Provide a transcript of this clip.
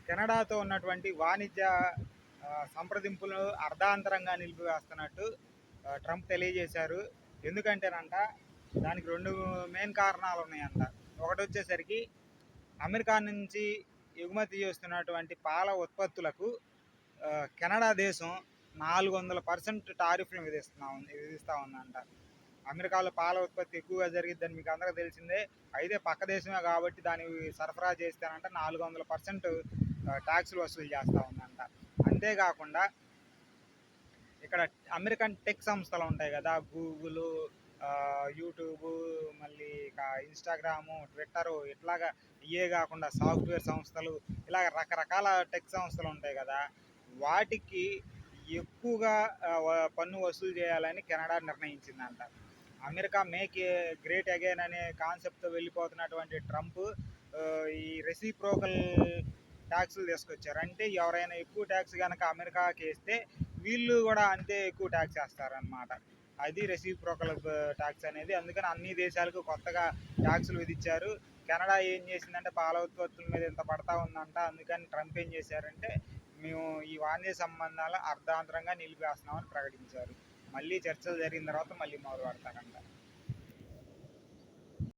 కెనడాతో ఉన్నటువంటి వాణిజ్య సంప్రదింపులు అర్ధాంతరంగా నిలిపివేస్తున్నట్టు ట్రంప్ తెలియజేశారు. ఎందుకంటేనంట దానికి రెండు మెయిన్ కారణాలు ఉన్నాయంట. ఒకటి వచ్చేసరికి అమెరికా నుంచి ఎగుమతి చేస్తున్నటువంటి పాల ఉత్పత్తులకు కెనడా దేశం 400% టారిఫ్లు విధిస్తూ ఉందంట. అమెరికాలో పాల ఉత్పత్తి ఎక్కువగా జరిగిద్దని మీకు అందరికీ తెలిసిందే. అయితే పక్క దేశమే కాబట్టి దానికి సరఫరా చేస్తానంట 400% ట్యాక్సులు వసూలు చేస్తూ ఉందంట. అంతేకాకుండా ఇక్కడ అమెరికన్ టెక్ సంస్థలు ఉంటాయి కదా, గూగుల్, యూట్యూబ్, మళ్ళీ ఇక ఇన్స్టాగ్రాము, ట్విట్టరు, ఇట్లాగా ఇవే కాకుండా సాఫ్ట్వేర్ సంస్థలు, ఇలాగ రకరకాల టెక్ సంస్థలు ఉంటాయి కదా, వాటికి ఎక్కువగా పన్ను వసూలు చేయాలని కెనడా నిర్ణయించిందంట. అమెరికా మేక్ గ్రేట్ అగైన్ అనే కాన్సెప్ట్తో వెళ్ళిపోతున్నటువంటి ట్రంప్ ఈ రెసిప్రోకల్ ట్యాక్సులు తీసుకొచ్చారు. అంటే ఎవరైనా ఎక్కువ ట్యాక్స్ కనుక అమెరికాకి వేస్తే వీళ్ళు కూడా అంతే ఎక్కువ ట్యాక్స్ వేస్తారనమాట. అది రెసిప్రోకల్ ట్యాక్స్ అనేది. అందుకని అన్ని దేశాలకు కొత్తగా ట్యాక్సులు విధించారు. కెనడా ఏం చేసిందంటే పాల ఉత్పత్తుల మీద ఇంత పడతా ఉందంట. అందుకని ట్రంప్ ఏం చేశారంటే మేము ఈ వాణిజ్య సంబంధాలు అర్ధాంతరంగా నిలిపేస్తున్నామని ప్రకటించారు. మళ్ళీ చర్చలు జరిగిన తర్వాత మళ్ళీ మొదలు పెడతారంట.